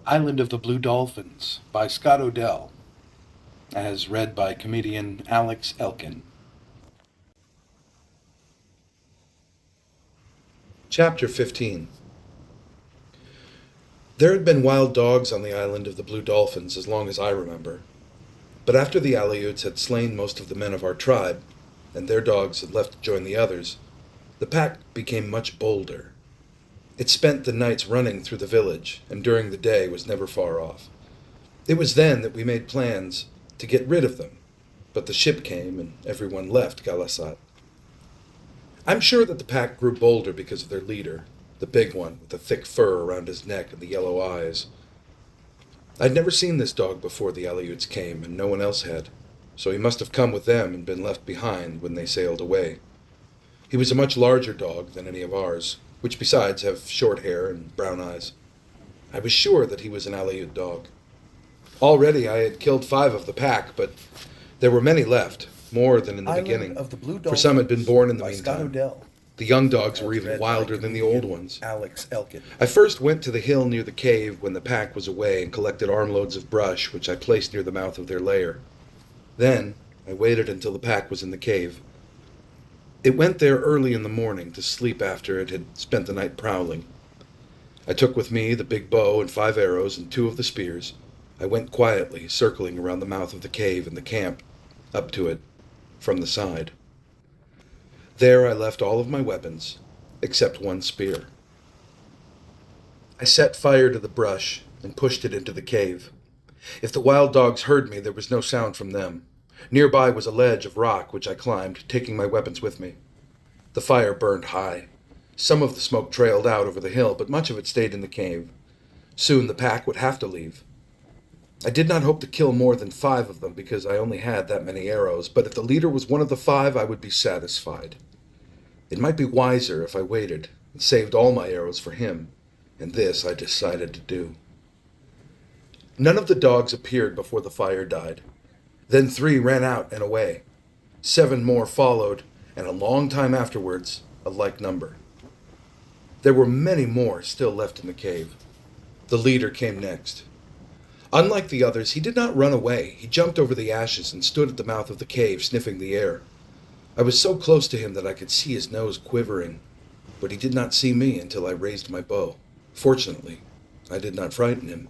Island of the Blue Dolphins by Scott Odell, as read by comedian Alex Elkin. Chapter 15. There had been wild dogs on the island of the Blue Dolphins as long as I remember. But after the Aleuts had slain most of the men of our tribe, and their dogs had left to join the others, the pack became much bolder. It spent the nights running through the village, and during the day was never far off. It was then that we made plans to get rid of them, but the ship came and everyone left Galasat. I'm sure that the pack grew bolder because of their leader, the big one with the thick fur around his neck and the yellow eyes. I'd never seen this dog before the Aleuts came, and no one else had, so he must have come with them and been left behind when they sailed away. He was a much larger dog than any of ours, which besides have short hair and brown eyes. I was sure that he was an Aleut dog. Already I had killed 5 of the pack, but there were many left, more than in the beginning, for some had been born in the meantime. The young dogs were even wilder than the old ones. Alex Elkin. I first went to the hill near the cave when the pack was away and collected armloads of brush, which I placed near the mouth of their lair. Then I waited until the pack was in the cave. It went there early in the morning to sleep after it had spent the night prowling. I took with me the big bow and 5 arrows and 2 of the spears. I went quietly, circling around the mouth of the cave and the camp, up to it, from the side. There I left all of my weapons, except 1 spear. I set fire to the brush and pushed it into the cave. If the wild dogs heard me, there was no sound from them. Nearby was a ledge of rock which I climbed, taking my weapons with me. The fire burned high. Some of the smoke trailed out over the hill, but much of it stayed in the cave. Soon the pack would have to leave. I did not hope to kill more than 5 of them because I only had that many arrows, but if the leader was one of the 5, I would be satisfied. It might be wiser if I waited and saved all my arrows for him, and this I decided to do. None of the dogs appeared before the fire died. Then 3 ran out and away. 7 more followed, and a long time afterwards, a like number. There were many more still left in the cave. The leader came next. Unlike the others, he did not run away. He jumped over the ashes and stood at the mouth of the cave, sniffing the air. I was so close to him that I could see his nose quivering, but he did not see me until I raised my bow. Fortunately, I did not frighten him.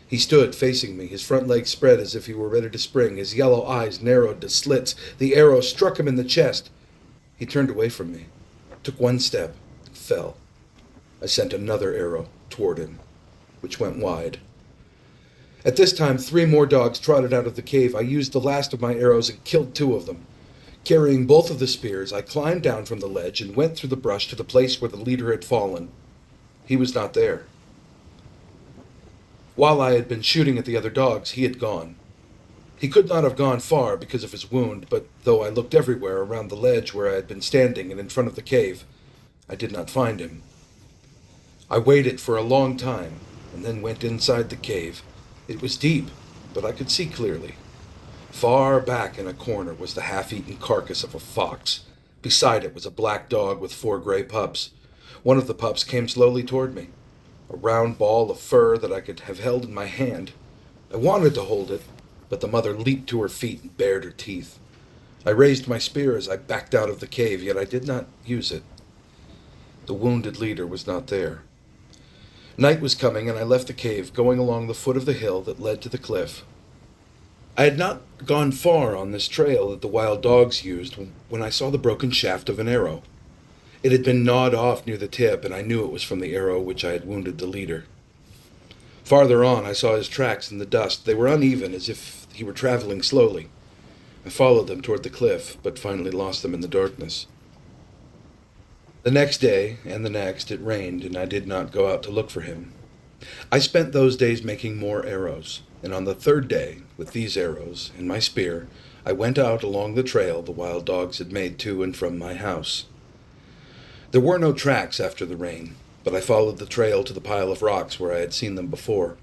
He stood facing me, his front legs spread as if he were ready to spring, his yellow eyes narrowed to slits. The arrow struck him in the chest. He turned away from me, took 1 step, and fell. I sent another arrow toward him, which went wide. At this time, 3 more dogs trotted out of the cave. I used the last of my arrows and killed 2 of them. Carrying both of the spears, I climbed down from the ledge and went through the brush to the place where the leader had fallen. He was not there. While I had been shooting at the other dogs, he had gone. He could not have gone far because of his wound, but though I looked everywhere around the ledge where I had been standing and in front of the cave, I did not find him. I waited for a long time and then went inside the cave. It was deep, but I could see clearly. Far back in a corner was the half-eaten carcass of a fox. Beside it was a black dog with 4 gray pups. One of the pups came slowly toward me, a round ball of fur that I could have held in my hand. I wanted to hold it, but the mother leaped to her feet and bared her teeth. I raised my spear as I backed out of the cave, yet I did not use it. The wounded leader was not there. Night was coming, and I left the cave, going along the foot of the hill that led to the cliff. I had not gone far on this trail that the wild dogs used when I saw the broken shaft of an arrow. It had been gnawed off near the tip, and I knew it was from the arrow which I had wounded the leader. Farther on, I saw his tracks in the dust. They were uneven, as if he were traveling slowly. I followed them toward the cliff, but finally lost them in the darkness. The next day, and the next, it rained, and I did not go out to look for him. I spent those days making more arrows, and on the 3rd day, with these arrows and my spear, I went out along the trail the wild dogs had made to and from my house. There were no tracks after the rain, but I followed the trail to the pile of rocks where I had seen them before.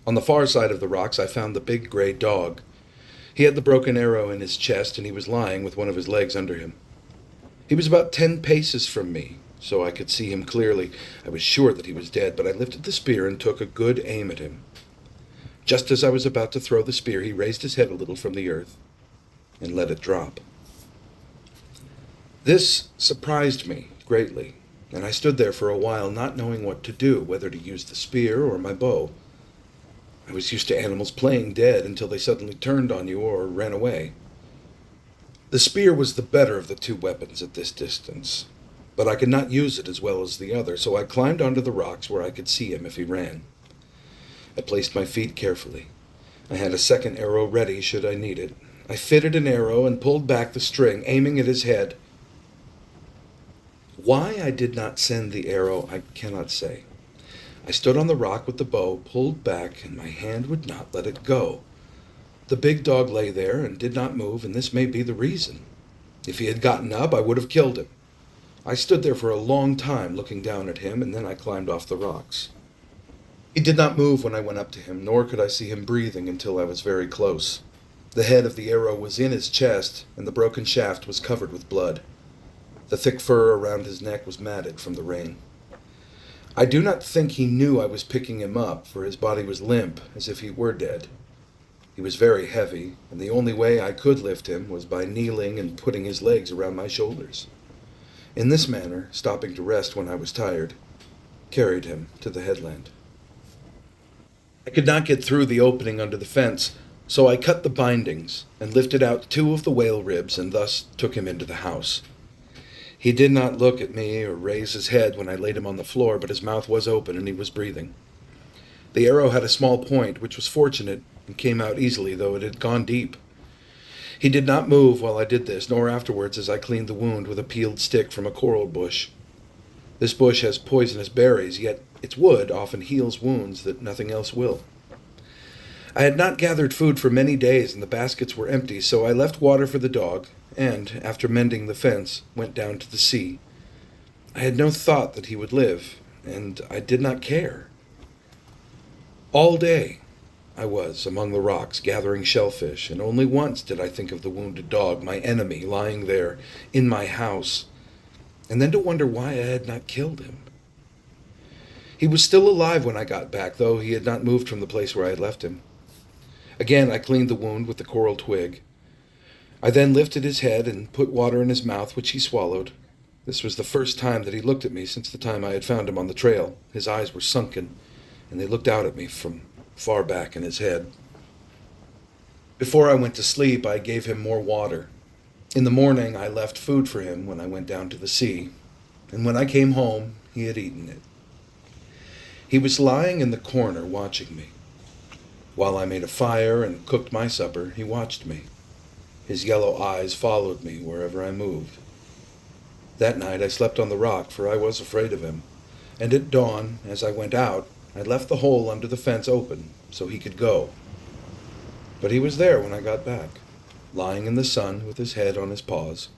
On the far side of the rocks I found the big gray dog. He had the broken arrow in his chest, and he was lying with one of his legs under him. He was about 10 paces from me, so I could see him clearly. I was sure that he was dead, but I lifted the spear and took a good aim at him. Just as I was about to throw the spear, he raised his head a little from the earth and let it drop. This surprised me greatly, and I stood there for a while not knowing what to do, whether to use the spear or my bow. I was used to animals playing dead until they suddenly turned on you or ran away. The spear was the better of the two weapons at this distance, but I could not use it as well as the other, so I climbed onto the rocks where I could see him if he ran. I placed my feet carefully. I had a second arrow ready should I need it. I fitted an arrow and pulled back the string, aiming at his head. Why I did not send the arrow, I cannot say. I stood on the rock with the bow pulled back, and my hand would not let it go. The big dog lay there and did not move, and this may be the reason. If he had gotten up, I would have killed him. I stood there for a long time looking down at him, and then I climbed off the rocks. He did not move when I went up to him, nor could I see him breathing until I was very close. The head of the arrow was in his chest, and the broken shaft was covered with blood. The thick fur around his neck was matted from the rain. I do not think he knew I was picking him up, for his body was limp, as if he were dead. He was very heavy, and the only way I could lift him was by kneeling and putting his legs around my shoulders. In this manner, stopping to rest when I was tired, carried him to the headland. I could not get through the opening under the fence, so I cut the bindings and lifted out 2 of the whale ribs and thus took him into the house. He did not look at me or raise his head when I laid him on the floor, but his mouth was open and he was breathing. The arrow had a small point, which was fortunate and came out easily, though it had gone deep. He did not move while I did this, nor afterwards as I cleaned the wound with a peeled stick from a coral bush. This bush has poisonous berries, yet its wood often heals wounds that nothing else will. I had not gathered food for many days, and the baskets were empty, so I left water for the dog, and, after mending the fence, went down to the sea. I had no thought that he would live, and I did not care. All day I was among the rocks gathering shellfish, and only once did I think of the wounded dog, my enemy, lying there in my house, and then to wonder why I had not killed him. He was still alive when I got back, though he had not moved from the place where I had left him. Again I cleaned the wound with the coral twig. I then lifted his head and put water in his mouth, which he swallowed. This was the first time that he looked at me since the time I had found him on the trail. His eyes were sunken, and they looked out at me from far back in his head. Before I went to sleep, I gave him more water. In the morning, I left food for him when I went down to the sea, and when I came home, he had eaten it. He was lying in the corner watching me. While I made a fire and cooked my supper, he watched me. His yellow eyes followed me wherever I moved. That night I slept on the rock, for I was afraid of him, and at dawn, as I went out, I left the hole under the fence open so he could go. But he was there when I got back, lying in the sun with his head on his paws.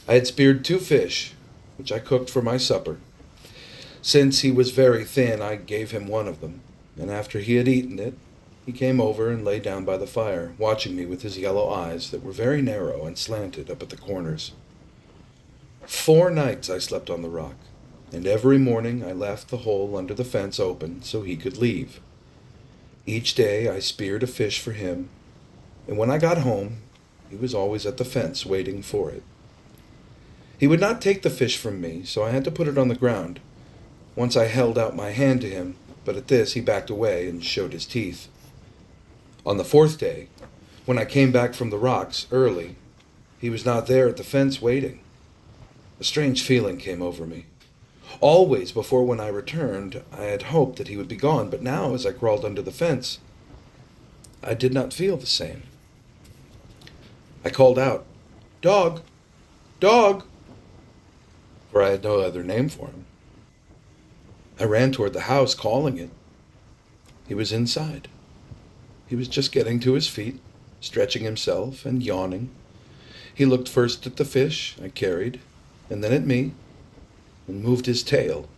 I had speared 2 fish, which I cooked for my supper. Since he was very thin, I gave him one of them, and after he had eaten it, he came over and lay down by the fire, watching me with his yellow eyes that were very narrow and slanted up at the corners. 4 nights I slept on the rock, and every morning I left the hole under the fence open so he could leave. Each day I speared a fish for him, and when I got home, he was always at the fence waiting for it. He would not take the fish from me, so I had to put it on the ground. Once I held out my hand to him, but at this he backed away and showed his teeth. On the 4th day, when I came back from the rocks early, he was not there at the fence waiting. A strange feeling came over me. Always before when I returned, I had hoped that he would be gone, but now as I crawled under the fence, I did not feel the same. I called out, "Dog! Dog!" for I had no other name for him. I ran toward the house, calling it. He was inside. He was just getting to his feet, stretching himself and yawning. He looked first at the fish I carried, and then at me, and moved his tail.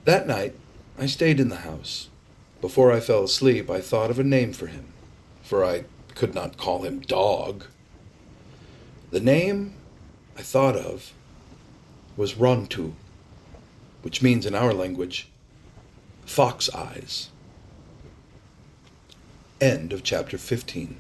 That night, I stayed in the house. Before I fell asleep, I thought of a name for him, for I could not call him Dog. The name I thought of was Rontu, which means in our language, fox eyes. End of chapter 15.